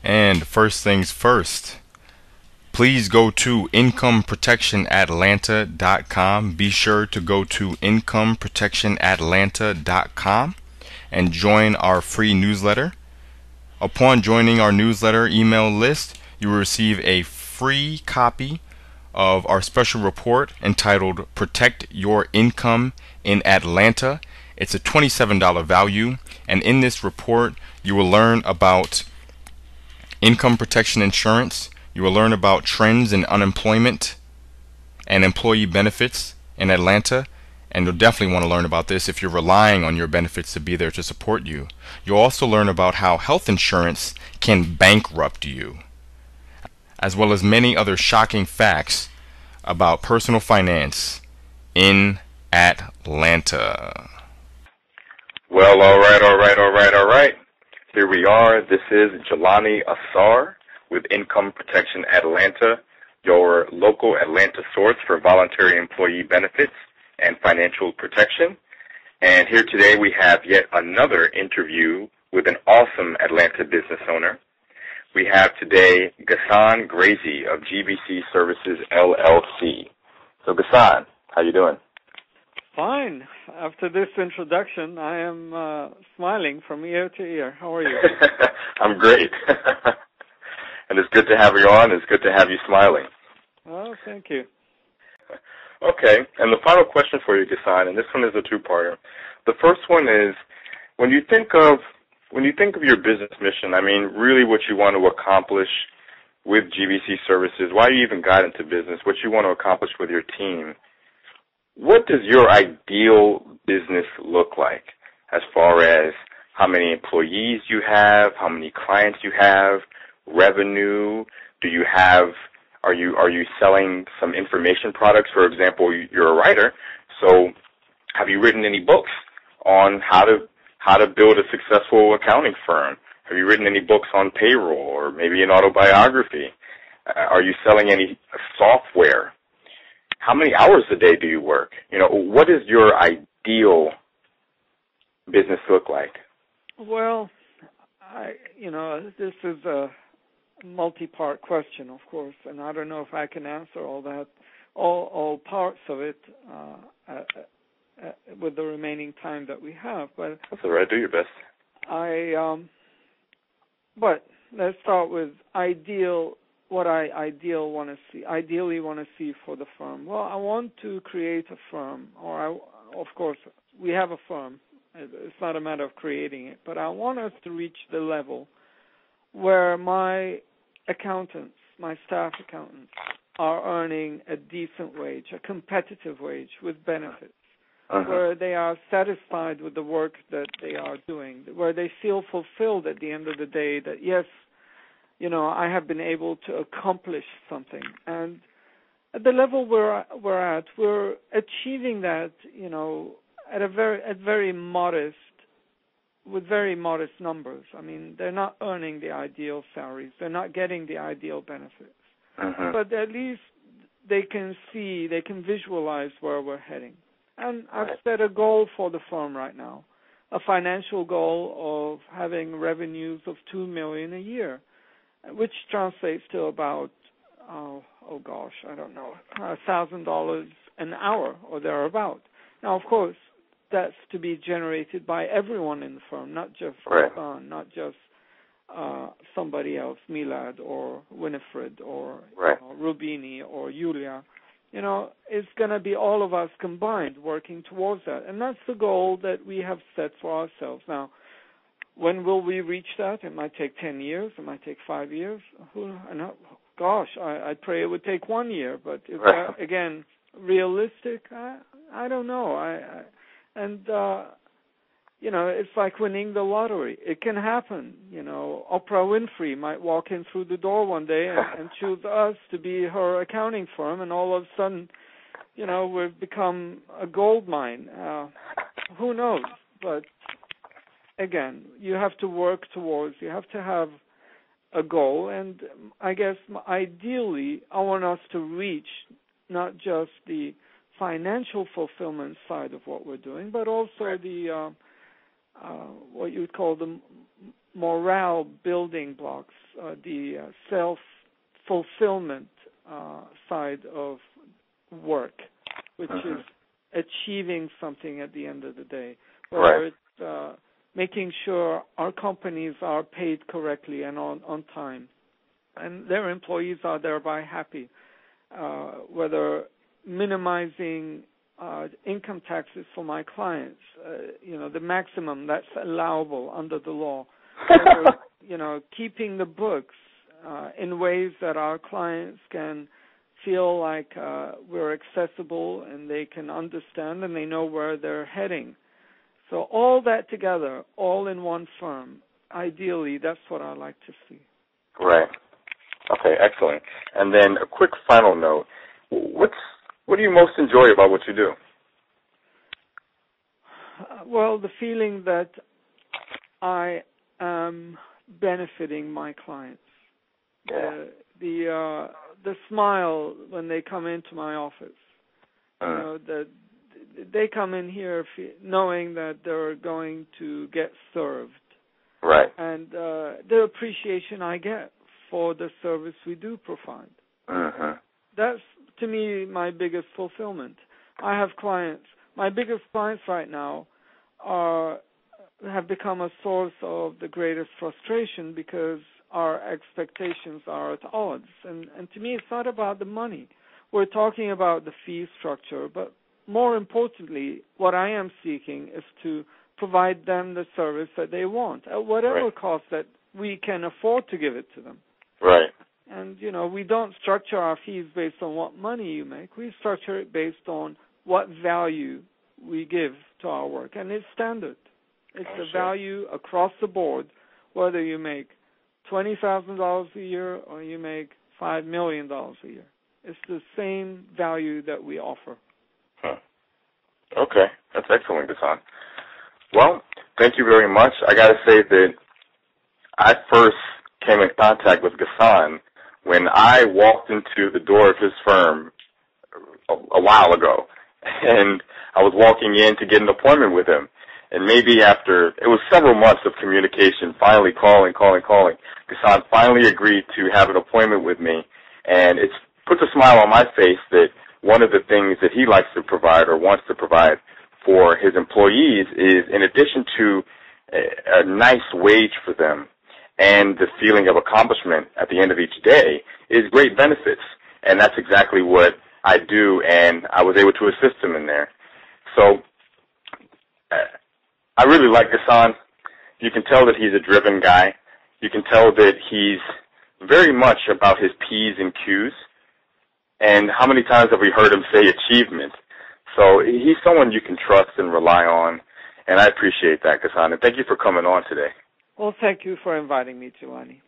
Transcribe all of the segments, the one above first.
And first things first, please go to incomeprotectionatlanta.com. Be sure to go to incomeprotectionatlanta.com and join our free newsletter. Upon joining our newsletter email list, you will receive a free copy of our special report entitled Protect Your Income in Atlanta. It's a $27 value, and in this report, you will learn about income protection insurance. You will learn about trends in unemployment and employee benefits in Atlanta, and you'll definitely want to learn about this if you're relying on your benefits to be there to support you. You'll also learn about how health insurance can bankrupt you, as well as many other shocking facts about personal finance in Atlanta. Well, all right. Here we are. This is Jelani Asar with Income Protection Atlanta, your local Atlanta source for voluntary employee benefits and financial protection. And here today we have yet another interview with an awesome Atlanta business owner. We have today Ghassan Ghraizi of GBC Services LLC. So Ghassan, how you doing? Fine. After this introduction, I am smiling from ear to ear. How are you? I'm great. And it's good to have you on. It's good to have you smiling. Oh, thank you. Okay. And the final question for you, Ghassan, and this one is a two-parter. The first one is, when you think of your business mission, I mean, really what you want to accomplish with GBC Services, why you even got into business, what you want to accomplish with your team, what does your ideal business look like as far as how many employees you have, how many clients you have, revenue? Do you have, are you selling some information products? For example, you're a writer, so have you written any books on how to build a successful accounting firm? Have you written any books on payroll or maybe an autobiography? Are you selling any software? How many hours a day do you work? You know, what does your ideal business look like? Well, this is a multi-part question, of course, and I don't know if I can answer all that, all parts of it with the remaining time that we have. But that's all right. Do your best. But let's start with what I ideally want to see for the firm. Well, I want to create a firm, of course, we have a firm. It's not a matter of creating it, but I want us to reach the level where my accountants, my staff accountants, are earning a decent wage, a competitive wage with benefits, where they are satisfied with the work that they are doing, where they feel fulfilled at the end of the day that, yes, I have been able to accomplish something. And at the level we're achieving that, with very modest numbers. I mean, they're not earning the ideal salaries. They're not getting the ideal benefits. But at least they can visualize where we're heading. And I've set a goal for the firm right now, a financial goal of having revenues of $2 million a year, which translates to about, $1,000 an hour or thereabout. Now, of course, that's to be generated by everyone in the firm, not just somebody else, Milad or Winifred or Rubini or Yulia. It's going to be all of us combined working towards that. And that's the goal that we have set for ourselves. Now, when will we reach that? It might take 10 years. It might take 5 years. I pray it would take 1 year. But is that, again, realistic? I don't know. It's like winning the lottery. It can happen. Oprah Winfrey might walk in through the door one day and choose us to be her accounting firm, and all of a sudden, we've become a gold mine. Who knows? But again, you have to work towards. You have to have a goal, and I guess ideally, I want us to reach not just the financial fulfillment side of what we're doing, but also the what you would call the morale building blocks, the self-fulfillment side of work, which is achieving something at the end of the day. Whether it's making sure our companies are paid correctly and on time, and their employees are thereby happy. Whether minimizing income taxes for my clients, the maximum that's allowable under the law. Whether, keeping the books in ways that our clients can feel like we're accessible and they can understand and they know where they're heading. So all that together, all in one firm, ideally, that's what I like to see. Right. Okay, excellent. And then a quick final note. What do you most enjoy about what you do? Well, the feeling that I am benefiting my clients. Yeah. The smile when they come into my office. They come in here knowing that they're going to get served. Right. And the appreciation I get for the service we do provide. That's, to me, my biggest fulfillment. I have clients. My biggest clients right now have become a source of the greatest frustration because our expectations are at odds. And to me, it's not about the money. We're talking about the fee structure, but more importantly, what I am seeking is to provide them the service that they want at whatever cost that we can afford to give it to them. Right. And, we don't structure our fees based on what money you make. We structure it based on what value we give to our work. And it's standard. It's a value across the board, whether you make $20,000 a year or you make $5 million a year. It's the same value that we offer. Okay. That's excellent, Ghassan. Well, thank you very much. I got to say that I first came in contact with Ghassan when I walked into the door of his firm a while ago. And I was walking in to get an appointment with him. And maybe after, it was several months of communication, finally calling, Ghassan finally agreed to have an appointment with me. And it puts a smile on my face that one of the things that he likes to provide or wants to provide for his employees is, in addition to a nice wage for them and the feeling of accomplishment at the end of each day, is great benefits. And that's exactly what I do, and I was able to assist him in there. So I really like Ghassan. You can tell that he's a driven guy. You can tell that he's very much about his P's and Q's. And how many times have we heard him say achievement? So he's someone you can trust and rely on, and I appreciate that, Ghassan. And thank you for coming on today. Well, thank you for inviting me, Jelani.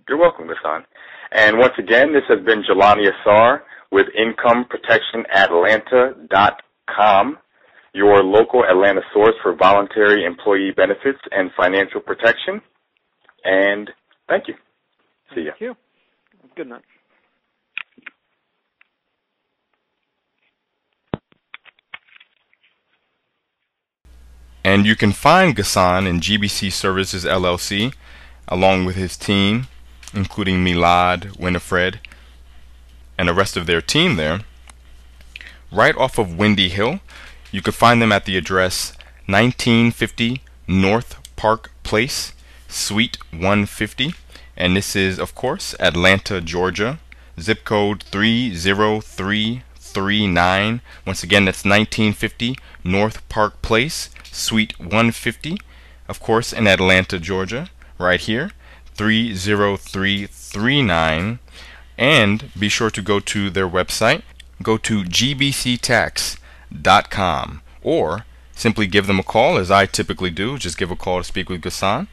You're welcome, Ghassan. And once again, this has been Jelani Asar with IncomeProtectionAtlanta.com, your local Atlanta source for voluntary employee benefits and financial protection. And thank you. See ya. Thank you. Good night. And you can find Ghassan in GBC Services LLC, along with his team, including Milad, Winifred, and the rest of their team there, right off of Windy Hill. You can find them at the address 1950 North Park Place, Suite 150. And this is, of course, Atlanta, Georgia, zip code 30339. Once again, that's 1950 North Park Place, Suite 150, of course, in Atlanta, Georgia, right here, 30339. And be sure to go to their website. Go to gbctax.com, or simply give them a call, as I typically do. Just give a call to speak with Ghassan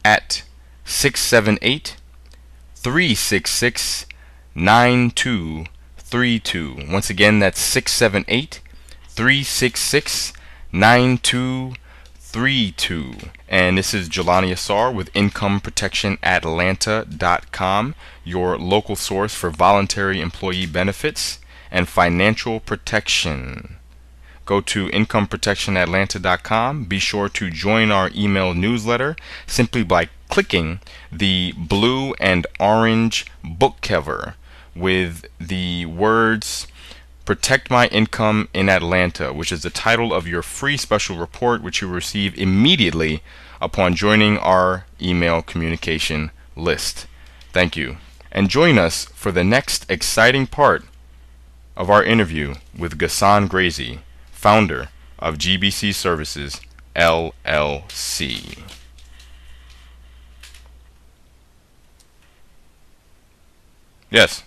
at 678-366-9232. Once again, that's 678-366-9232. And this is Jelani Asar with IncomeProtectionAtlanta.com, your local source for voluntary employee benefits and financial protection. Go to incomeprotectionatlanta.com. Be sure to join our email newsletter simply by clicking the blue and orange book cover with the words Protect My Income in Atlanta, which is the title of your free special report, which you receive immediately upon joining our email communication list. Thank you. And join us for the next exciting part of our interview with Ghassan Ghraizi, founder of GBC Services LLC. Yes.